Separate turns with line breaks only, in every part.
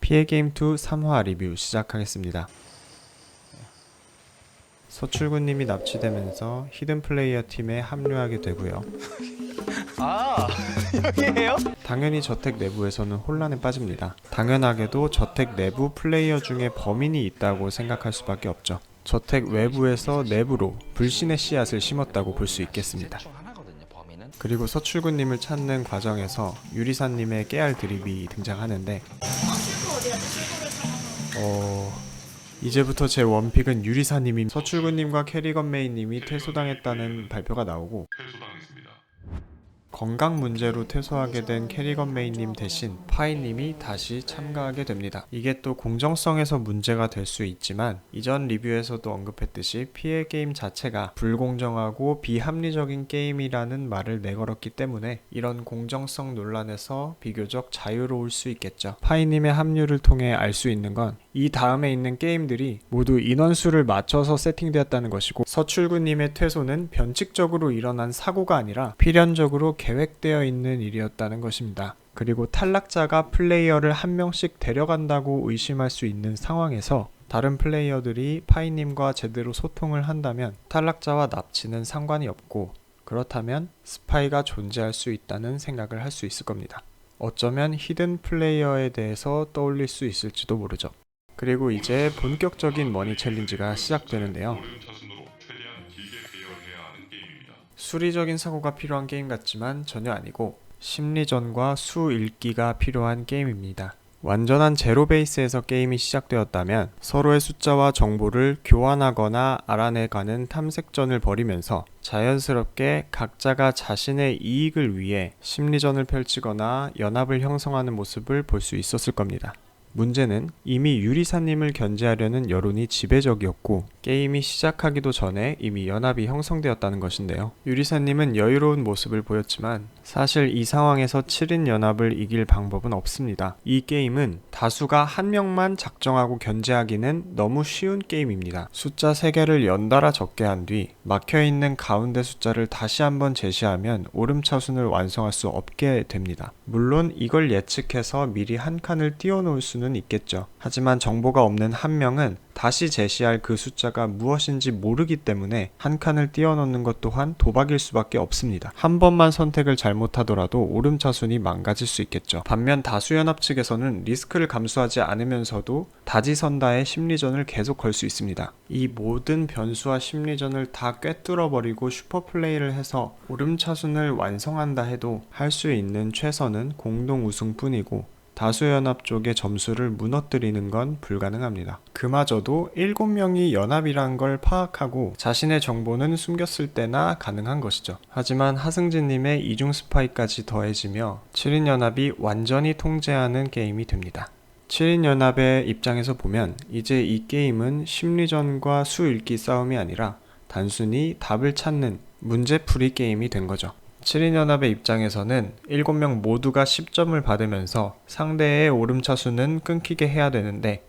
피해게임2 3화 리뷰 시작하겠습니다. 서출구님이 납치되면서 히든플레이어 팀에 합류하게 되고요.
아, 여기에요?
당연히 저택 내부에서는 혼란에 빠집니다. 당연하게도 저택 내부 플레이어 중에 범인이 있다고 생각할 수밖에 없죠. 저택 외부에서 내부로 불신의 씨앗을 심었다고 볼 수 있겠습니다. 그리고 서출구님을 찾는 과정에서 유리사님의 깨알 드립이 등장하는데 이제부터 제 원픽은 유리사님이 서출구님과 캐리건 메이님이 퇴소당했다는 발표가 나오고 건강 문제로 퇴소하게 된 캐리건 메이님 대신 파이님이 다시 참가하게 됩니다. 이게 또 공정성에서 문제가 될 수 있지만 이전 리뷰에서도 언급했듯이 피해 게임 자체가 불공정하고 비합리적인 게임이라는 말을 내걸었기 때문에 이런 공정성 논란에서 비교적 자유로울 수 있겠죠. 파이님의 합류를 통해 알 수 있는 건 이 다음에 있는 게임들이 모두 인원수를 맞춰서 세팅되었다는 것이고 서출구님의 퇴소는 변칙적으로 일어난 사고가 아니라 필연적으로 계획되어 있는 일이었다는 것입니다. 그리고 탈락자가 플레이어를 한 명씩 데려간다고 의심할 수 있는 상황에서 다른 플레이어들이 파이님과 제대로 소통을 한다면 탈락자와 납치는 상관이 없고 그렇다면 스파이가 존재할 수 있다는 생각을 할 수 있을 겁니다. 어쩌면 히든 플레이어에 대해서 떠올릴 수 있을지도 모르죠. 그리고 이제 본격적인 머니 챌린지가 시작되는데요. 수리적인 사고가 필요한 게임 같지만 전혀 아니고 심리전과 수 읽기가 필요한 게임입니다. 완전한 제로 베이스에서 게임이 시작되었다면 서로의 숫자와 정보를 교환하거나 알아내가는 탐색전을 벌이면서 자연스럽게 각자가 자신의 이익을 위해 심리전을 펼치거나 연합을 형성하는 모습을 볼 수 있었을 겁니다. 문제는 이미 유리사님을 견제하려는 여론이 지배적이었고 게임이 시작하기도 전에 이미 연합이 형성되었다는 것인데요. 유리사님은 여유로운 모습을 보였지만 사실 이 상황에서 7인 연합을 이길 방법은 없습니다. 이 게임은 다수가 한 명만 작정하고 견제하기는 너무 쉬운 게임입니다. 숫자 3개를 연달아 적게 한 뒤 막혀있는 가운데 숫자를 다시 한번 제시하면 오름차순을 완성할 수 없게 됩니다. 물론 이걸 예측해서 미리 한 칸을 띄워놓을 수는 있겠죠. 하지만 정보가 없는 한 명은 다시 제시할 그 숫자가 무엇인지 모르기 때문에 한 칸을 띄워놓는 것 또한 도박일 수밖에 없습니다. 한 번만 선택을 잘못하더라도 오름차순이 망가질 수 있겠죠. 반면 다수연합 측에서는 리스크를 감수하지 않으면서도 다지선다의 심리전을 계속 걸 수 있습니다. 이 모든 변수와 심리전을 다 꿰뚫어버리고 슈퍼플레이를 해서 오름차순을 완성한다 해도 할 수 있는 최선은 공동 우승뿐이고 다수연합 쪽의 점수를 무너뜨리는 건 불가능합니다. 그마저도 7명이 연합이란 걸 파악하고 자신의 정보는 숨겼을 때나 가능한 것이죠. 하지만 하승진님의 이중 스파이까지 더해지며 7인 연합이 완전히 통제하는 게임이 됩니다. 7인 연합의 입장에서 보면 이제 이 게임은 심리전과 수 읽기 싸움이 아니라 단순히 답을 찾는 문제풀이 게임이 된 거죠. 7인 연합의 입장에서는 7명 모두가 10점을 받으면서 상대의 오름차수는 끊기게 해야 되는데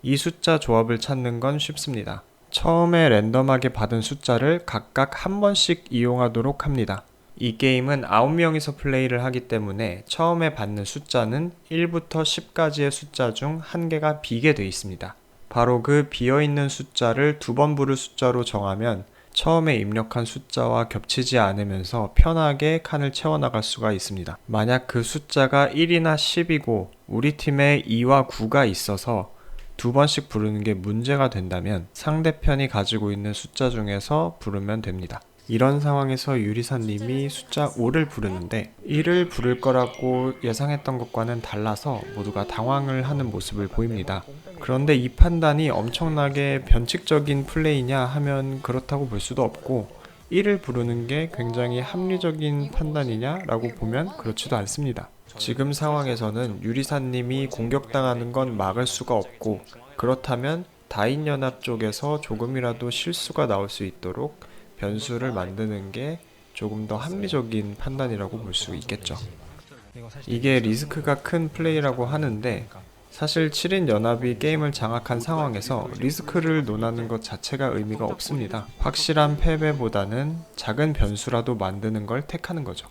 이 숫자 조합을 찾는 건 쉽습니다. 처음에 랜덤하게 받은 숫자를 각각 한 번씩 이용하도록 합니다. 이 게임은 9명이서 플레이를 하기 때문에 처음에 받는 숫자는 1부터 10까지의 숫자 중 한 개가 비게 되어 있습니다. 바로 그 비어있는 숫자를 2번 부를 숫자로 정하면 처음에 입력한 숫자와 겹치지 않으면서 편하게 칸을 채워나갈 수가 있습니다. 만약 그 숫자가 1이나 10이고 우리 팀에 2와 9가 있어서 2번씩 부르는 게 문제가 된다면 상대편이 가지고 있는 숫자 중에서 부르면 됩니다. 이런 상황에서 유리사님이 숫자 5를 부르는데 1을 부를 거라고 예상했던 것과는 달라서 모두가 당황을 하는 모습을 보입니다. 그런데 이 판단이 엄청나게 변칙적인 플레이냐 하면 그렇다고 볼 수도 없고 1을 부르는 게 굉장히 합리적인 판단이냐 라고 보면 그렇지도 않습니다. 지금 상황에서는 유리사님이 공격당하는 건 막을 수가 없고 그렇다면 다인연합 쪽에서 조금이라도 실수가 나올 수 있도록 변수를 만드는 게 조금 더 합리적인 판단이라고 볼 수 있겠죠. 이게 리스크가 큰 플레이라고 하는데 사실 7인 연합이 게임을 장악한 상황에서 리스크를 논하는 것 자체가 의미가 없습니다. 확실한 패배보다는 작은 변수라도 만드는 걸 택하는 거죠.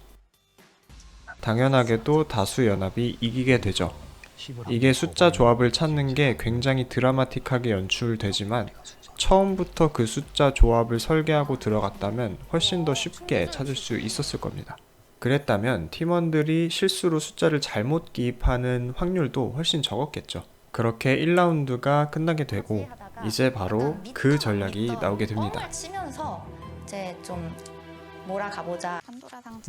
당연하게도 다수 연합이 이기게 되죠. 이게 숫자 조합을 찾는 게 굉장히 드라마틱하게 연출되지만 처음부터 그 숫자 조합을 설계하고 들어갔다면 훨씬 더 쉽게 찾을 수 있었을 겁니다. 그랬다면 팀원들이 실수로 숫자를 잘못 기입하는 확률도 훨씬 적었겠죠. 그렇게 1라운드가 끝나게 되고 이제 바로 그 전략이 나오게 됩니다.
치면서 이제 좀 몰아가보자.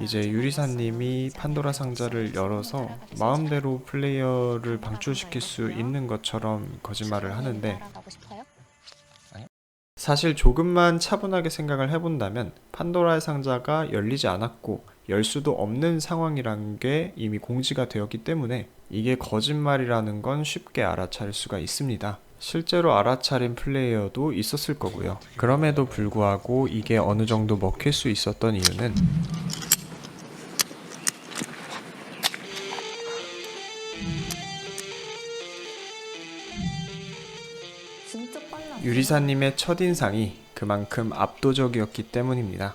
이제 유리사님이 판도라 상자를 열어서 마음대로 플레이어를 방출시킬 수 있는 것처럼 거짓말을 하는데 사실 조금만 차분하게 생각을 해본다면 판도라의 상자가 열리지 않았고 열 수도 없는 상황이라는 게 이미 공지가 되었기 때문에 이게 거짓말이라는 건 쉽게 알아차릴 수가 있습니다. 실제로 알아차린 플레이어도 있었을 거고요. 그럼에도 불구하고 이게 어느 정도 먹힐 수 있었던 이유는
진짜 빨라.
유리사님의 첫인상이 그만큼 압도적이었기 때문입니다.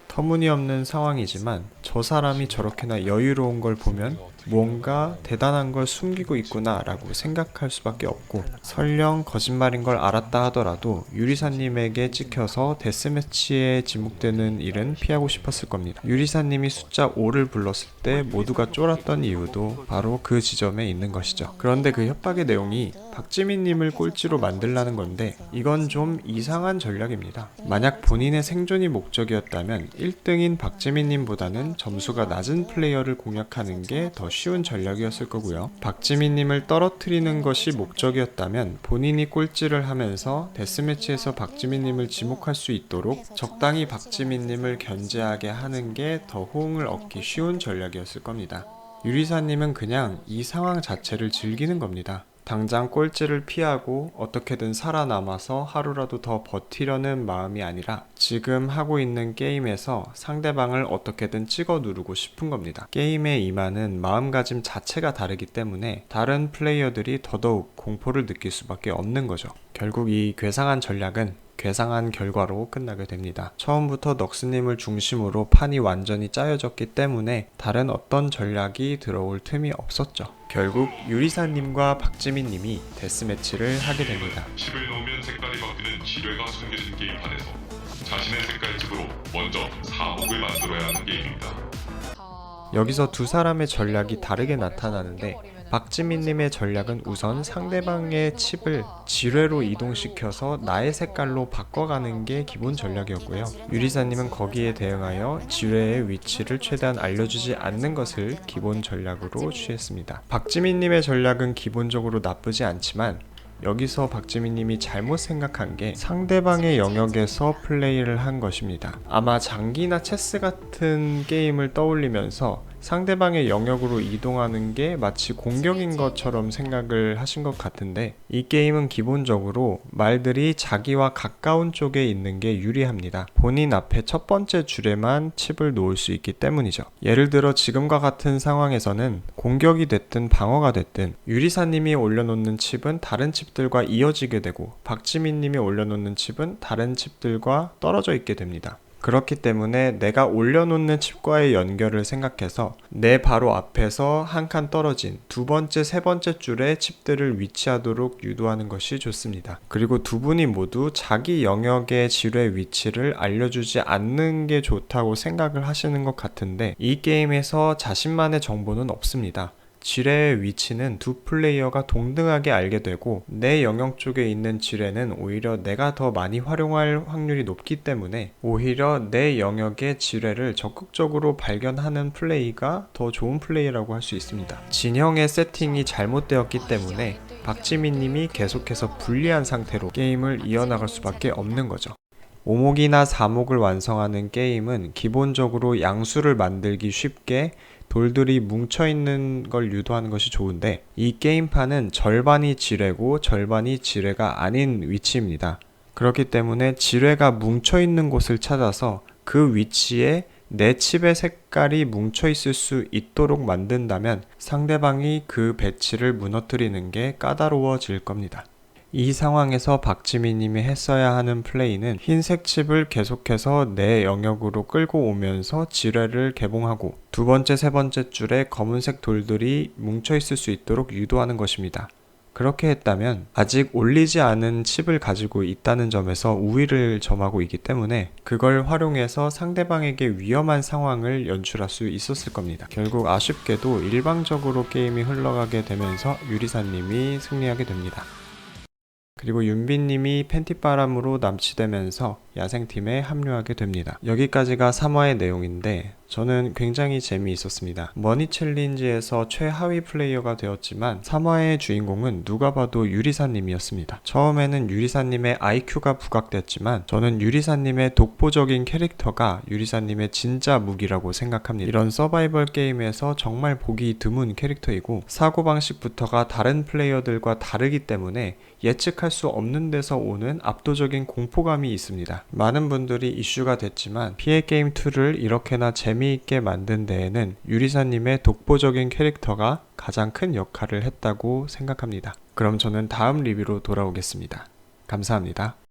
터무니없는 상황이지만 저 사람이 저렇게나 여유로운 걸 보면 무언가 대단한 걸 숨기고 있구나 라고 생각할 수밖에 없고, 설령 거짓말인 걸 알았다 하더라도 유리사님에게 찍혀서 데스매치에 지목되는 일은 피하고 싶었을 겁니다. 유리사님이 숫자 5를 불렀을 때 모두가 쫄았던 이유도 바로 그 지점에 있는 것이죠. 그런데 그 협박의 내용이 박지민님을 꼴찌로 만들라는 건데 이건 좀 이상한 전략입니다. 만약 본인의 생존이 목적이었다면 1등인 박지민님보다는 점수가 낮은 플레이어를 공략하는 게 더 쉬운 전략이었을 거고요. 박지민님을 떨어뜨리는 것이 목적이었다면 본인이 꼴찌를 하면서 데스매치에서 박지민님을 지목할 수 있도록 적당히 박지민님을 견제하게 하는 게 더 호응을 얻기 쉬운 전략이었을 겁니다. 유리사님은 그냥 이 상황 자체를 즐기는 겁니다. 당장 꼴찌를 피하고 어떻게든 살아남아서 하루라도 더 버티려는 마음이 아니라 지금 하고 있는 게임에서 상대방을 어떻게든 찍어 누르고 싶은 겁니다. 게임에 임하는 마음가짐 자체가 다르기 때문에 다른 플레이어들이 더더욱 공포를 느낄 수밖에 없는 거죠. 결국 이 괴상한 전략은 괴상한 결과로 끝나게 됩니다. 처음부터 넉스님을 중심으로 판이 완전히 짜여졌기 때문에 다른 어떤 전략이 들어올 틈이 없었죠. 결국 유리사님과 박지민님이 데스매치를 하게 됩니다.
칩을 넣으면 색깔이 바뀌는 지뢰가 숨겨진 게임판에서 자신의 색깔집으로 먼저 4목을 만들어야 하는 게임입니다.
여기서 두 사람의 전략이 다르게 나타나는데 박지민님의 전략은 우선 상대방의 칩을 지뢰로 이동시켜서 나의 색깔로 바꿔가는 게 기본 전략이었고요. 유리사님은 거기에 대응하여 지뢰의 위치를 최대한 알려주지 않는 것을 기본 전략으로 취했습니다. 박지민님의 전략은 기본적으로 나쁘지 않지만 여기서 박지민님이 잘못 생각한 게 상대방의 영역에서 플레이를 한 것입니다. 아마 장기나 체스 같은 게임을 떠올리면서 상대방의 영역으로 이동하는 게 마치 공격인 것처럼 생각을 하신 것 같은데 이 게임은 기본적으로 말들이 자기와 가까운 쪽에 있는 게 유리합니다. 본인 앞에 첫 번째 줄에만 칩을 놓을 수 있기 때문이죠. 예를 들어 지금과 같은 상황에서는 공격이 됐든 방어가 됐든 유리사님이 올려놓는 칩은 다른 칩들과 이어지게 되고 박지민님이 올려놓는 칩은 다른 칩들과 떨어져 있게 됩니다. 그렇기 때문에 내가 올려놓는 칩과의 연결을 생각해서 내 바로 앞에서 한 칸 떨어진 두 번째, 세 번째 줄에 칩들을 위치하도록 유도하는 것이 좋습니다. 그리고 두 분이 모두 자기 영역의 지뢰 위치를 알려주지 않는 게 좋다고 생각을 하시는 것 같은데 이 게임에서 자신만의 정보는 없습니다. 지뢰의 위치는 두 플레이어가 동등하게 알게 되고 내 영역 쪽에 있는 지뢰는 오히려 내가 더 많이 활용할 확률이 높기 때문에 오히려 내 영역의 지뢰를 적극적으로 발견하는 플레이가 더 좋은 플레이라고 할 수 있습니다. 진영의 세팅이 잘못되었기 때문에 박지민님이 계속해서 불리한 상태로 게임을 이어나갈 수밖에 없는 거죠. 5목이나 4목을 완성하는 게임은 기본적으로 양수를 만들기 쉽게 돌들이 뭉쳐있는 걸 유도하는 것이 좋은데 이 게임판은 절반이 지뢰고 절반이 지뢰가 아닌 위치입니다. 그렇기 때문에 지뢰가 뭉쳐있는 곳을 찾아서 그 위치에 내 칩의 색깔이 뭉쳐있을 수 있도록 만든다면 상대방이 그 배치를 무너뜨리는 게 까다로워질 겁니다. 이 상황에서 박지민님이 했어야 하는 플레이는 흰색 칩을 계속해서 내 영역으로 끌고 오면서 지뢰를 개봉하고 두 번째, 세 번째 줄에 검은색 돌들이 뭉쳐있을 수 있도록 유도하는 것입니다. 그렇게 했다면 아직 올리지 않은 칩을 가지고 있다는 점에서 우위를 점하고 있기 때문에 그걸 활용해서 상대방에게 위험한 상황을 연출할 수 있었을 겁니다. 결국 아쉽게도 일방적으로 게임이 흘러가게 되면서 유리사님이 승리하게 됩니다. 그리고 윤빈님이 팬티바람으로 납치되면서 야생팀에 합류하게 됩니다. 여기까지가 3화의 내용인데 저는 굉장히 재미있었습니다. 머니 챌린지에서 최하위 플레이어가 되었지만 3화의 주인공은 누가 봐도 유리사님이었습니다. 처음에는 유리사님의 IQ가 부각됐지만 저는 유리사님의 독보적인 캐릭터가 유리사님의 진짜 무기라고 생각합니다. 이런 서바이벌 게임에서 정말 보기 드문 캐릭터이고 사고방식부터가 다른 플레이어들과 다르기 때문에 예측할 수 없는 데서 오는 압도적인 공포감이 있습니다. 많은 분들이 이슈가 됐지만 피해게임2를 이렇게나 재미있게 만든 데에는 유리사님의 독보적인 캐릭터가 가장 큰 역할을 했다고 생각합니다. 그럼 저는 다음 리뷰로 돌아오겠습니다. 감사합니다.